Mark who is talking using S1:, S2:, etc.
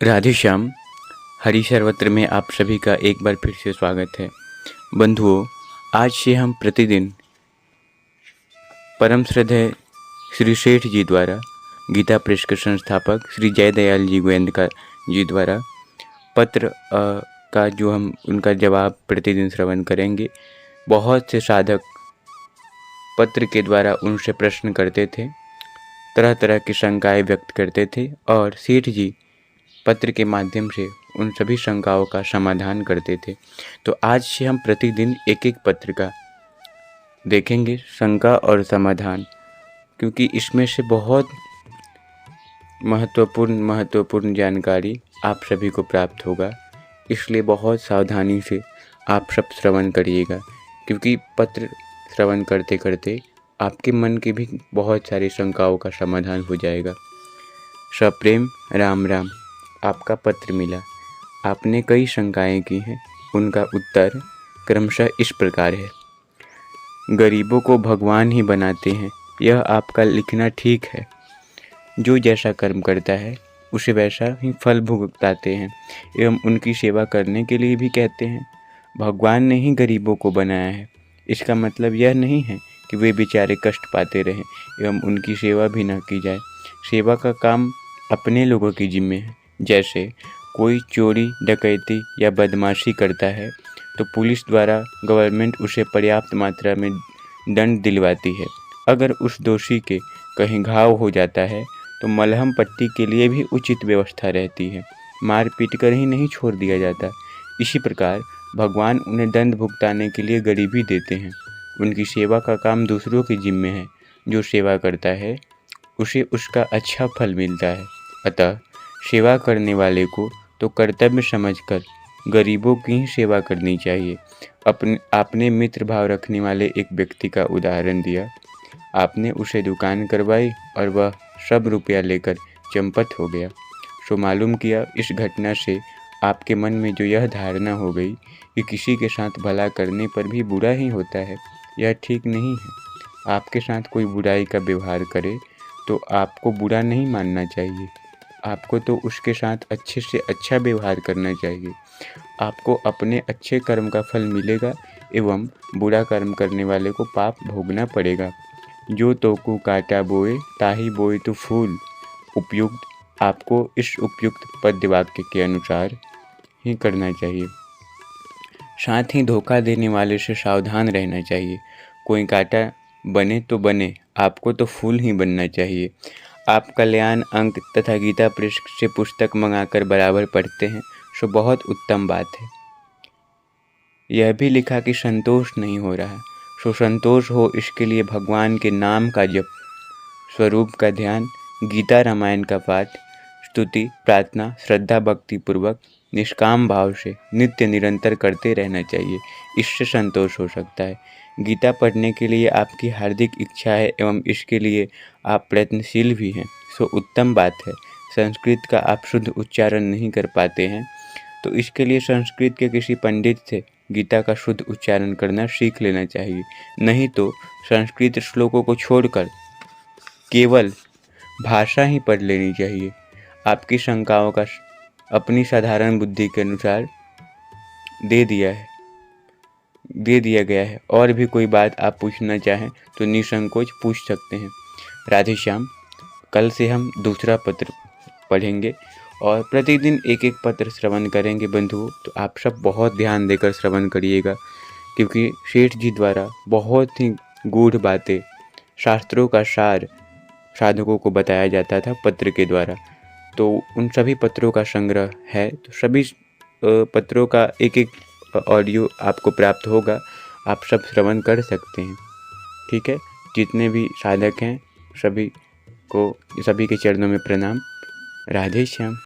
S1: राधे श्याम। हरि सर्वत्र में आप सभी का एक बार फिर से स्वागत है। बंधुओं, आज से हम प्रतिदिन परम श्रद्धेय श्री सेठ जी द्वारा गीता प्रेस के संस्थापक श्री जयदयाल जी गोयंद जी द्वारा पत्र का जो हम उनका जवाब प्रतिदिन श्रवण करेंगे। बहुत से साधक पत्र के द्वारा उनसे प्रश्न करते थे, तरह तरह की शंकाएं व्यक्त करते थे और सेठ जी पत्र के माध्यम से उन सभी शंकाओं का समाधान करते थे। तो आज से हम प्रतिदिन एक एक पत्र का देखेंगे, शंका और समाधान, क्योंकि इसमें से बहुत महत्वपूर्ण जानकारी आप सभी को प्राप्त होगा। इसलिए बहुत सावधानी से आप सब श्रवण करिएगा, क्योंकि पत्र श्रवण करते करते आपके मन की भी बहुत सारी शंकाओं का समाधान हो जाएगा। सप्रेम राम राम। आपका पत्र मिला। आपने कई शंकाएं की हैं, उनका उत्तर क्रमशः इस प्रकार है। गरीबों को भगवान ही बनाते हैं, यह आपका लिखना ठीक है। जो जैसा कर्म करता है उसे वैसा ही फल भुगताते हैं एवं उनकी सेवा करने के लिए भी कहते हैं। भगवान ने ही गरीबों को बनाया है। इसका मतलब यह नहीं है कि वे बेचारे कष्ट पाते रहें एवं उनकी सेवा भी न की जाए। सेवा का काम अपने लोगों की जिम्मे है। जैसे कोई चोरी डकैती या बदमाशी करता है तो पुलिस द्वारा गवर्नमेंट उसे पर्याप्त मात्रा में दंड दिलवाती है। अगर उस दोषी के कहीं घाव हो जाता है तो मलहम पट्टी के लिए भी उचित व्यवस्था रहती है। मार पीट कर ही नहीं छोड़ दिया जाता। इसी प्रकार भगवान उन्हें दंड भुगताने के लिए गरीबी देते हैं। उनकी सेवा का काम दूसरों के जिम्मे है। जो सेवा करता है उसे उसका अच्छा फल मिलता है। अतः सेवा करने वाले को तो कर्तव्य समझकर गरीबों की ही सेवा करनी चाहिए। आपने मित्र भाव रखने वाले एक व्यक्ति का उदाहरण दिया। आपने उसे दुकान करवाई और वह सब रुपया लेकर चंपत हो गया। सो मालूम किया इस घटना से आपके मन में जो यह धारणा हो गई कि किसी के साथ भला करने पर भी बुरा ही होता है, यह ठीक नहीं है। आपके साथ कोई बुराई का व्यवहार करे तो आपको बुरा नहीं मानना चाहिए। आपको तो उसके साथ अच्छे से अच्छा व्यवहार करना चाहिए। आपको अपने अच्छे कर्म का फल मिलेगा एवं बुरा कर्म करने वाले को पाप भोगना पड़ेगा। जो तोकू काटा बोए ताही बोए तो फूल। उपयुक्त आपको इस उपयुक्त पद्य वाक्य के अनुसार ही करना चाहिए। साथ ही धोखा देने वाले से सावधान रहना चाहिए। कोई कांटा बने तो बने, आपको तो फूल ही बनना चाहिए। आप कल्याण अंक तथा गीता प्रेस से पुस्तक मंगाकर बराबर पढ़ते हैं, सो बहुत उत्तम बात है। यह भी लिखा कि संतोष नहीं हो रहा, सो संतोष हो इसके लिए भगवान के नाम का जप, स्वरूप का ध्यान, गीता रामायण का पाठ, स्तुति प्रार्थना श्रद्धा भक्ति पूर्वक निष्काम भाव से नित्य निरंतर करते रहना चाहिए। इससे संतोष हो सकता है। गीता पढ़ने के लिए आपकी हार्दिक इच्छा है एवं इसके लिए आप प्रयत्नशील भी हैं, सो उत्तम बात है। संस्कृत का आप शुद्ध उच्चारण नहीं कर पाते हैं तो इसके लिए संस्कृत के किसी पंडित से गीता का शुद्ध उच्चारण करना सीख लेना चाहिए। नहीं तो संस्कृत श्लोकों को छोड़कर केवल भाषा ही पढ़ लेनी चाहिए। आपकी शंकाओं का अपनी साधारण बुद्धि के अनुसार दे दिया गया है। और भी कोई बात आप पूछना चाहें तो निसंकोच पूछ सकते हैं। राधे श्याम। कल से हम दूसरा पत्र पढ़ेंगे और प्रतिदिन एक एक पत्र श्रवण करेंगे बंधुओं। तो आप सब बहुत ध्यान देकर श्रवण करिएगा, क्योंकि सेठ जी द्वारा बहुत ही गूढ़ बातें, शास्त्रों का सार साधकों को बताया जाता था पत्र के द्वारा। तो उन सभी पत्रों का संग्रह है। तो सभी पत्रों का एक एक ऑडियो आपको प्राप्त होगा। आप सब श्रवण कर सकते हैं। ठीक है। जितने भी साधक हैं सभी के चरणों में प्रणाम। राधे श्याम।